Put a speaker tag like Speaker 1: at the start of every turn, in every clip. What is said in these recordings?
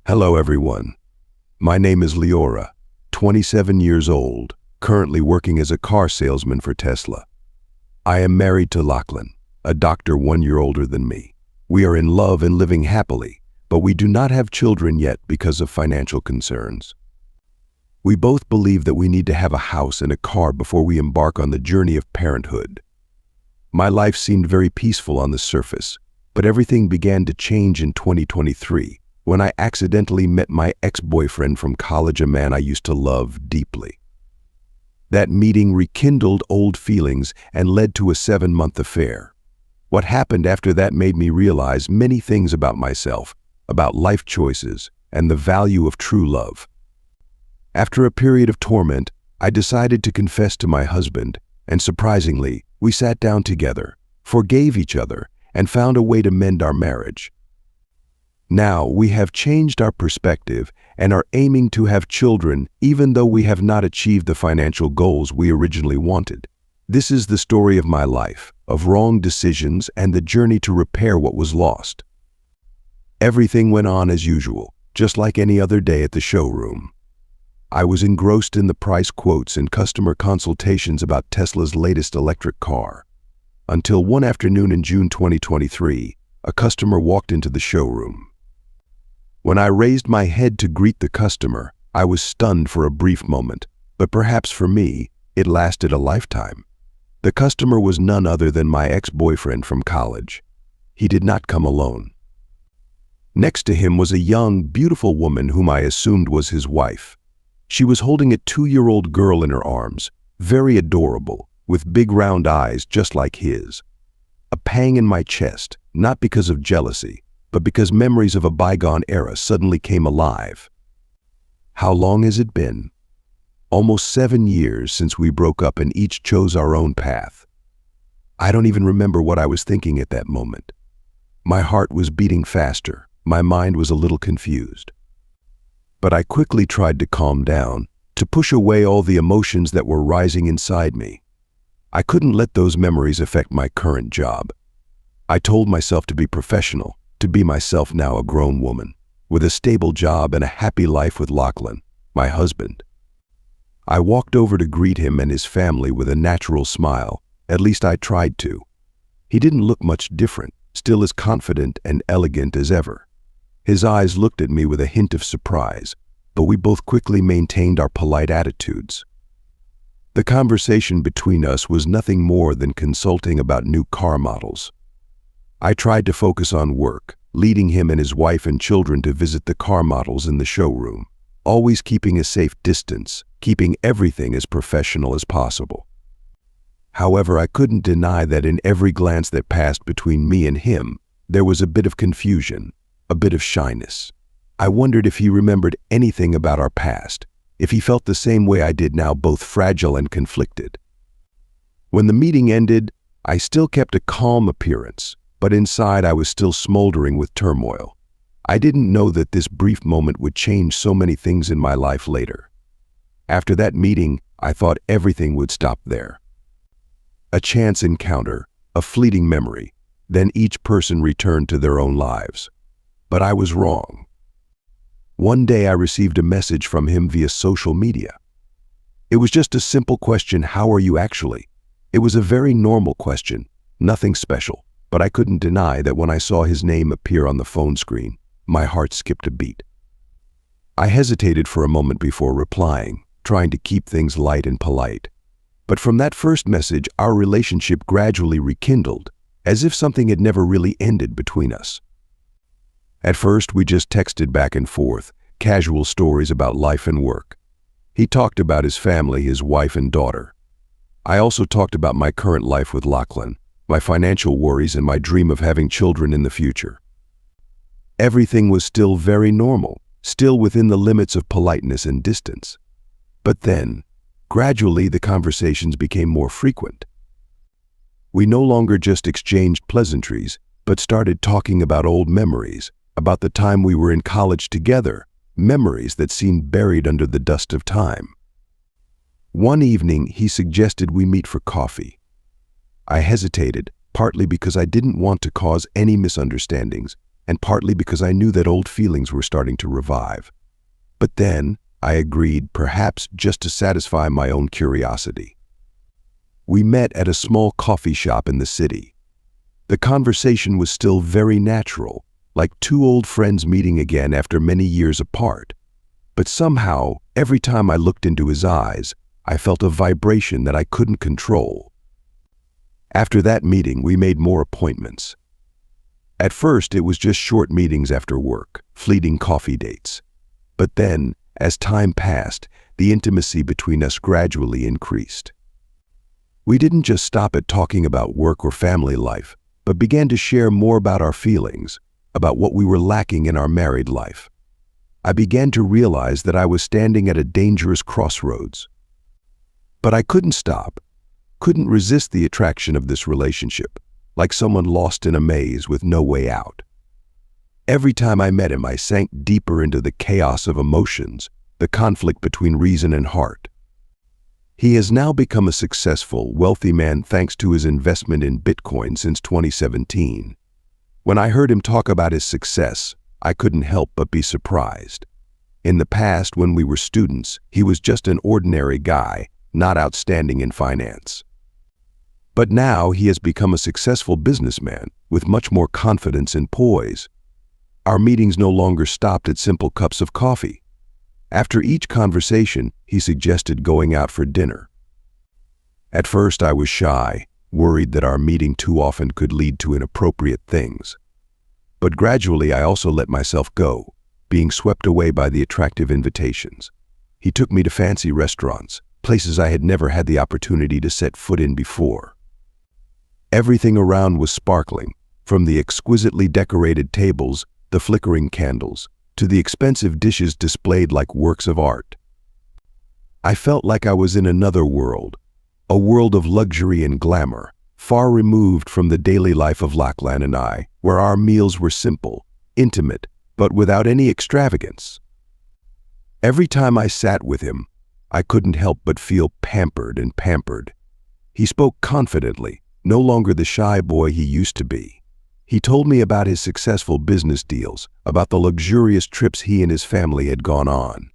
Speaker 1: Hello everyone. My name is Leora, 27 years old, currently working as a car salesman for Tesla. I am married to Lachlan, a doctor 1 year older than me. We are in love and living happily, but we do not have children yet because of financial concerns. We both believe that we need to have a house and a car before we embark on the journey of parenthood. My life seemed very peaceful on the surface, but everything began to change in 2023. When I accidentally met my ex-boyfriend from college, a man I used to love deeply. That meeting rekindled old feelings and led to a 7-month affair. What happened after that made me realize many things about myself, about life choices, and the value of true love. After a period of torment, I decided to confess to my husband, and surprisingly, we sat down together, forgave each other, and found a way to mend our marriage. Now we have changed our perspective and are aiming to have children even though we have not achieved the financial goals we originally wanted. This is the story of my life, of wrong decisions and the journey to repair what was lost. Everything went on as usual, just like any other day at the showroom. I was engrossed in the price quotes and customer consultations about Tesla's latest electric car. Until one afternoon in June 2023, a customer walked into the showroom. When I raised my head to greet the customer, I was stunned for a brief moment, but perhaps for me, it lasted a lifetime. The customer was none other than my ex-boyfriend from college. He did not come alone. Next to him was a young, beautiful woman whom I assumed was his wife. She was holding a 2-year-old girl in her arms, very adorable, with big round eyes just like his. A pang in my chest, not because of jealousy, but because memories of a bygone era suddenly came alive. How long has it been? Almost 7 years since we broke up and each chose our own path. I don't even remember what I was thinking at that moment. My heart was beating faster, my mind was a little confused. But I quickly tried to calm down, to push away all the emotions that were rising inside me. I couldn't let those memories affect my current job. I told myself to be professional, to be myself now, a grown woman, with a stable job and a happy life with Lachlan, my husband. I walked over to greet him and his family with a natural smile, at least I tried to. He didn't look much different, still as confident and elegant as ever. His eyes looked at me with a hint of surprise, but we both quickly maintained our polite attitudes. The conversation between us was nothing more than consulting about new car models. I tried to focus on work, leading him and his wife and children to visit the car models in the showroom, always keeping a safe distance, keeping everything as professional as possible. However, I couldn't deny that in every glance that passed between me and him, there was a bit of confusion, a bit of shyness. I wondered if he remembered anything about our past, if he felt the same way I did now, both fragile and conflicted. When the meeting ended, I still kept a calm appearance, but inside I was still smoldering with turmoil. I didn't know that this brief moment would change so many things in my life later. After that meeting, I thought everything would stop there. A chance encounter, a fleeting memory, then each person returned to their own lives. But I was wrong. One day I received a message from him via social media. It was just a simple question: how are you actually? It was a very normal question, nothing special. But I couldn't deny that when I saw his name appear on the phone screen, my heart skipped a beat. I hesitated for a moment before replying, trying to keep things light and polite. But from that first message, our relationship gradually rekindled, as if something had never really ended between us. At first, we just texted back and forth, casual stories about life and work. He talked about his family, his wife and daughter. I also talked about my current life with Lachlan, my financial worries, and my dream of having children in the future. Everything was still very normal, still within the limits of politeness and distance. But then, gradually, the conversations became more frequent. We no longer just exchanged pleasantries, but started talking about old memories, about the time we were in college together, memories that seemed buried under the dust of time. One evening, he suggested we meet for coffee. I hesitated, partly because I didn't want to cause any misunderstandings, and partly because I knew that old feelings were starting to revive. But then, I agreed, perhaps just to satisfy my own curiosity. We met at a small coffee shop in the city. The conversation was still very natural, like two old friends meeting again after many years apart. But somehow, every time I looked into his eyes, I felt a vibration that I couldn't control. After that meeting, we made more appointments. At first, it was just short meetings after work, fleeting coffee dates. But then, as time passed, the intimacy between us gradually increased. We didn't just stop at talking about work or family life, but began to share more about our feelings, about what we were lacking in our married life. I began to realize that I was standing at a dangerous crossroads. But I couldn't stop, couldn't resist the attraction of this relationship, like someone lost in a maze with no way out. Every time I met him, I sank deeper into the chaos of emotions, the conflict between reason and heart. He has now become a successful, wealthy man thanks to his investment in Bitcoin since 2017. When I heard him talk about his success, I couldn't help but be surprised. In the past, when we were students, he was just an ordinary guy, not outstanding in finance. But now he has become a successful businessman with much more confidence and poise. Our meetings no longer stopped at simple cups of coffee. After each conversation, he suggested going out for dinner. At first, I was shy, worried that our meeting too often could lead to inappropriate things. But gradually, I also let myself go, being swept away by the attractive invitations. He took me to fancy restaurants, places I had never had the opportunity to set foot in before. Everything around was sparkling, from the exquisitely decorated tables, the flickering candles, to the expensive dishes displayed like works of art. I felt like I was in another world, a world of luxury and glamour, far removed from the daily life of Lachlan and I, where our meals were simple, intimate, but without any extravagance. Every time I sat with him, I couldn't help but feel pampered and pampered. He spoke confidently, no longer the shy boy he used to be. He told me about his successful business deals, about the luxurious trips he and his family had gone on.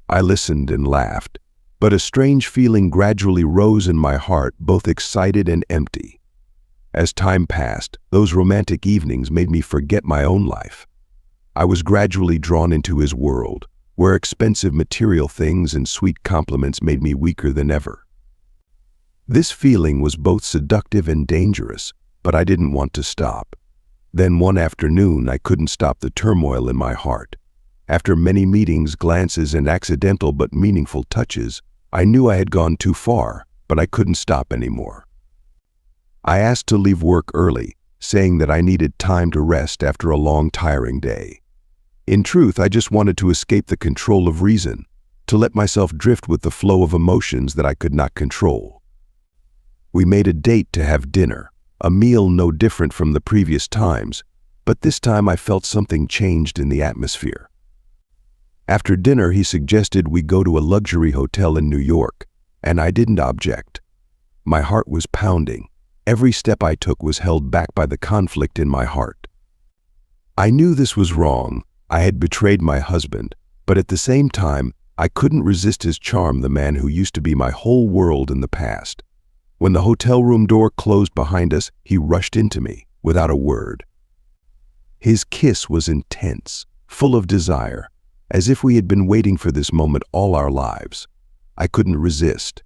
Speaker 1: I listened and laughed, but a strange feeling gradually rose in my heart, both excited and empty. As time passed, those romantic evenings made me forget my own life. I was gradually drawn into his world, where expensive material things and sweet compliments made me weaker than ever. This feeling was both seductive and dangerous, but I didn't want to stop. Then one afternoon, I couldn't stop the turmoil in my heart. After many meetings, glances, and accidental but meaningful touches, I knew I had gone too far, but I couldn't stop anymore. I asked to leave work early, saying that I needed time to rest after a long, tiring day. In truth, I just wanted to escape the control of reason, to let myself drift with the flow of emotions that I could not control. We made a date to have dinner, a meal no different from the previous times, but this time I felt something changed in the atmosphere. After dinner, he suggested we go to a luxury hotel in New York, and I didn't object. My heart was pounding. Every step I took was held back by the conflict in my heart. I knew this was wrong. I had betrayed my husband, but at the same time, I couldn't resist his charm, the man who used to be my whole world in the past. When the hotel room door closed behind us, he rushed into me, without a word. His kiss was intense, full of desire, as if we had been waiting for this moment all our lives. I couldn't resist.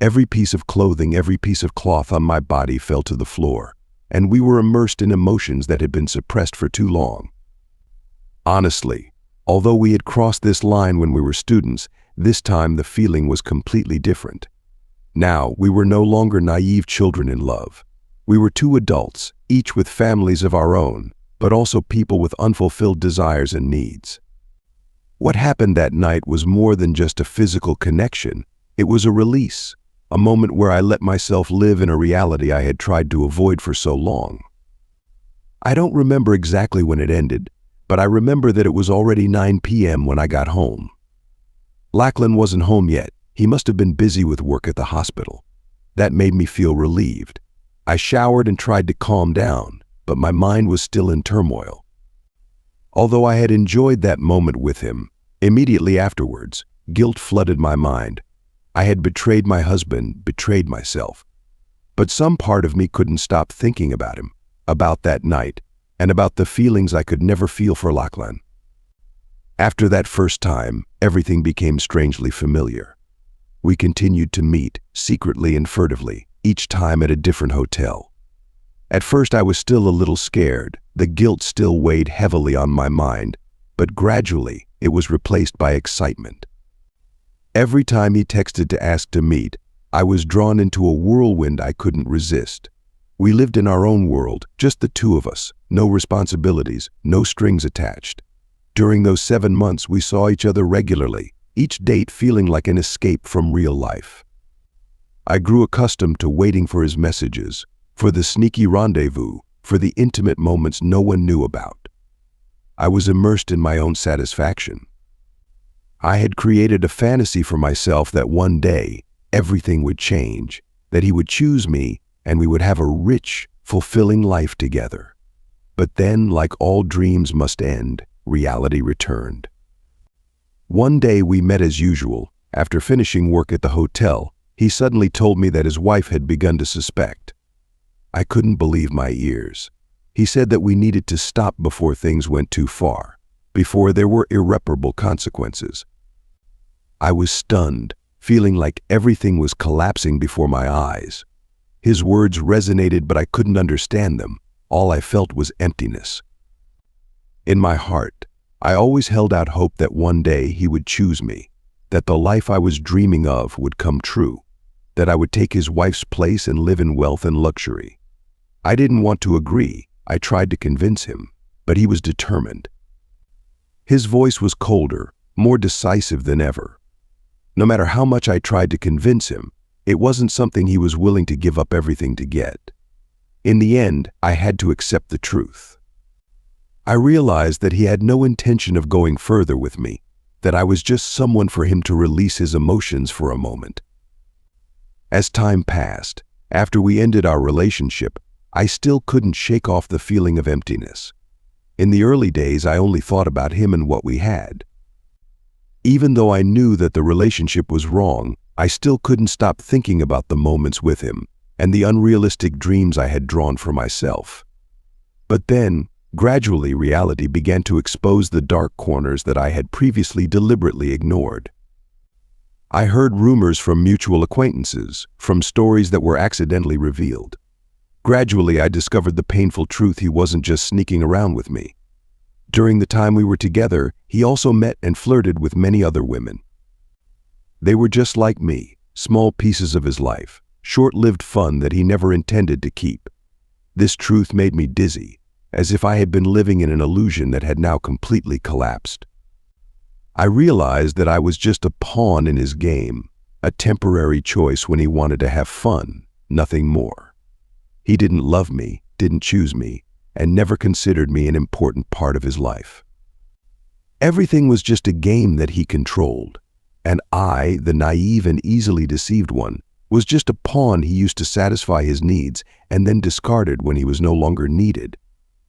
Speaker 1: Every piece of clothing, every piece of cloth on my body fell to the floor, and we were immersed in emotions that had been suppressed for too long. Honestly, although we had crossed this line when we were students, this time the feeling was completely different. Now, we were no longer naive children in love. We were two adults, each with families of our own, but also people with unfulfilled desires and needs. What happened that night was more than just a physical connection. It was a release, a moment where I let myself live in a reality I had tried to avoid for so long. I don't remember exactly when it ended, but I remember that it was already 9 p.m. when I got home. Lachlan wasn't home yet. He must have been busy with work at the hospital. That made me feel relieved. I showered and tried to calm down, but my mind was still in turmoil. Although I had enjoyed that moment with him, immediately afterwards, guilt flooded my mind. I had betrayed my husband, betrayed myself. But some part of me couldn't stop thinking about him, about that night, and about the feelings I could never feel for Lachlan. After that first time, everything became strangely familiar. We continued to meet, secretly and furtively, each time at a different hotel. At first I was still a little scared, the guilt still weighed heavily on my mind, but gradually it was replaced by excitement. Every time he texted to ask to meet, I was drawn into a whirlwind I couldn't resist. We lived in our own world, just the two of us, no responsibilities, no strings attached. During those 7 months we saw each other regularly, each date feeling like an escape from real life. I grew accustomed to waiting for his messages, for the sneaky rendezvous, for the intimate moments no one knew about. I was immersed in my own satisfaction. I had created a fantasy for myself that one day everything would change, that he would choose me, and we would have a rich, fulfilling life together. But then, like all dreams must end, reality returned. One day we met as usual. After finishing work at the hotel, he suddenly told me that his wife had begun to suspect. I couldn't believe my ears. He said that we needed to stop before things went too far, before there were irreparable consequences. I was stunned, feeling like everything was collapsing before my eyes. His words resonated, but I couldn't understand them. All I felt was emptiness. In my heart, I always held out hope that one day he would choose me, that the life I was dreaming of would come true, that I would take his wife's place and live in wealth and luxury. I didn't want to agree. I tried to convince him, but he was determined. His voice was colder, more decisive than ever. No matter how much I tried to convince him, it wasn't something he was willing to give up everything to get. In the end, I had to accept the truth. I realized that he had no intention of going further with me, that I was just someone for him to release his emotions for a moment. As time passed, after we ended our relationship, I still couldn't shake off the feeling of emptiness. In the early days, I only thought about him and what we had. Even though I knew that the relationship was wrong, I still couldn't stop thinking about the moments with him and the unrealistic dreams I had drawn for myself. But then, gradually, reality began to expose the dark corners that I had previously deliberately ignored. I heard rumors from mutual acquaintances, from stories that were accidentally revealed. Gradually, I discovered the painful truth: he wasn't just sneaking around with me. During the time we were together, he also met and flirted with many other women. They were just like me, small pieces of his life, short-lived fun that he never intended to keep. This truth made me dizzy, as if I had been living in an illusion that had now completely collapsed. I realized that I was just a pawn in his game, a temporary choice when he wanted to have fun, nothing more. He didn't love me, didn't choose me, and never considered me an important part of his life. Everything was just a game that he controlled, and I, the naive and easily deceived one, was just a pawn he used to satisfy his needs and then discarded when he was no longer needed.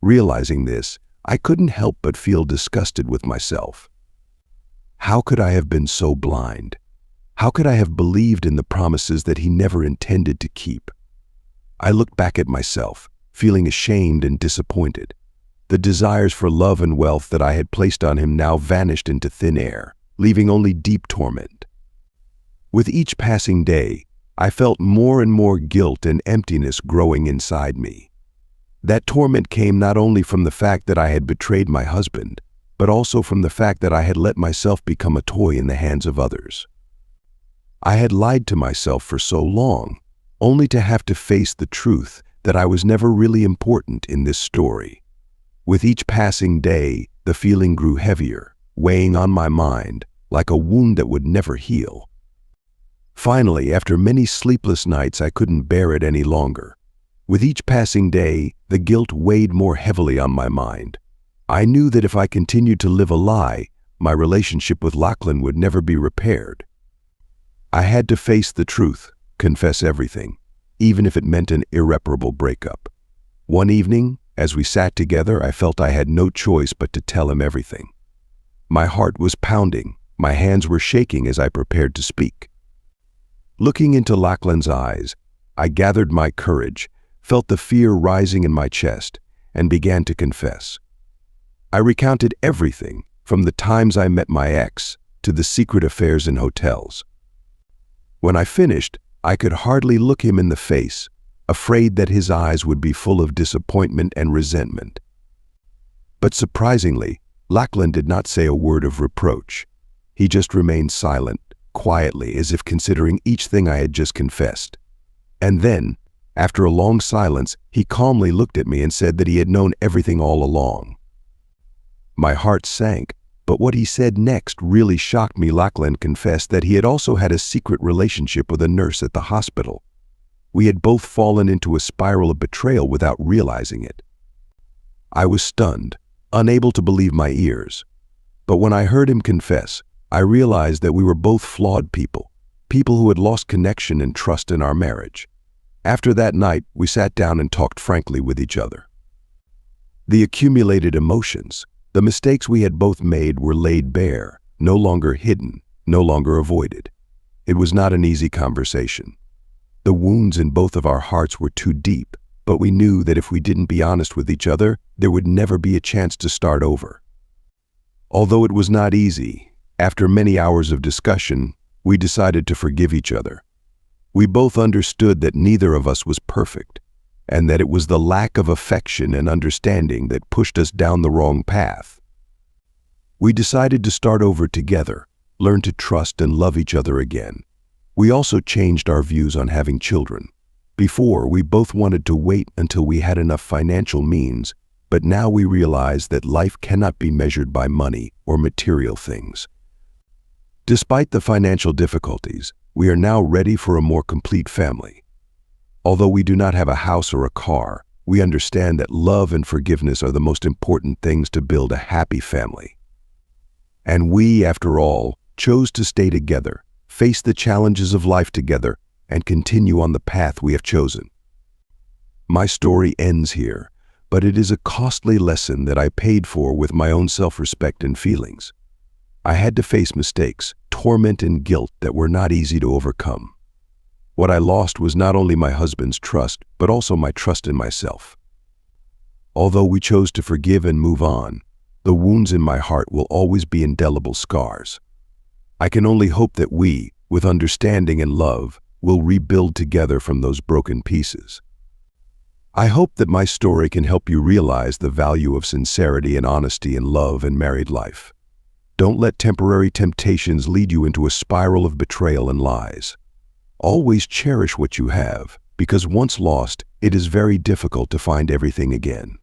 Speaker 1: Realizing this, I couldn't help but feel disgusted with myself. How could I have been so blind? How could I have believed in the promises that he never intended to keep? I looked back at myself, feeling ashamed and disappointed. The desires for love and wealth that I had placed on him now vanished into thin air, leaving only deep torment. With each passing day, I felt more and more guilt and emptiness growing inside me. That torment came not only from the fact that I had betrayed my husband, but also from the fact that I had let myself become a toy in the hands of others. I had lied to myself for so long, only to have to face the truth that I was never really important in this story. With each passing day, the feeling grew heavier, weighing on my mind like a wound that would never heal. Finally, after many sleepless nights, I couldn't bear it any longer. With each passing day, the guilt weighed more heavily on my mind. I knew that if I continued to live a lie, my relationship with Lachlan would never be repaired. I had to face the truth, confess everything, even if it meant an irreparable breakup. One evening, As we sat together, I felt I had no choice but to tell him everything. My heart was pounding, my hands were shaking as I prepared to speak. Looking into Lachlan's eyes, I gathered my courage, felt the fear rising in my chest, and began to confess. I recounted everything, from the times I met my ex to the secret affairs in hotels. When I finished, I could hardly look him in the face, afraid that his eyes would be full of disappointment and resentment. But surprisingly, Lachlan did not say a word of reproach. He just remained silent, quietly, as if considering each thing I had just confessed. And then, after a long silence, he calmly looked at me and said that he had known everything all along. My heart sank, but what he said next really shocked me. Lachlan confessed that he had also had a secret relationship with a nurse at the hospital. We had both fallen into a spiral of betrayal without realizing it. I was stunned, unable to believe my ears. But when I heard him confess, I realized that we were both flawed people who had lost connection and trust in our marriage. After that night, we sat down and talked frankly with each other. The accumulated emotions, the mistakes we had both made were laid bare, no longer hidden, no longer avoided. It was not an easy conversation. The wounds in both of our hearts were too deep, but we knew that if we didn't be honest with each other, there would never be a chance to start over. Although it was not easy, after many hours of discussion, we decided to forgive each other. We both understood that neither of us was perfect, and that it was the lack of affection and understanding that pushed us down the wrong path. We decided to start over together, learn to trust and love each other again. We also changed our views on having children. Before, we both wanted to wait until we had enough financial means, but now we realize that life cannot be measured by money or material things. Despite the financial difficulties, we are now ready for a more complete family. Although we do not have a house or a car, we understand that love and forgiveness are the most important things to build a happy family. And we, after all, chose to stay together, face the challenges of life together, and continue on the path we have chosen. My story ends here, but it is a costly lesson that I paid for with my own self-respect and feelings. I had to face mistakes, torment and guilt that were not easy to overcome. What I lost was not only my husband's trust, but also my trust in myself. Although we chose to forgive and move on, the wounds in my heart will always be indelible scars. I can only hope that we, with understanding and love, will rebuild together from those broken pieces. I hope that my story can help you realize the value of sincerity and honesty in love and married life. Don't let temporary temptations lead you into a spiral of betrayal and lies. Always cherish what you have, because once lost, it is very difficult to find everything again.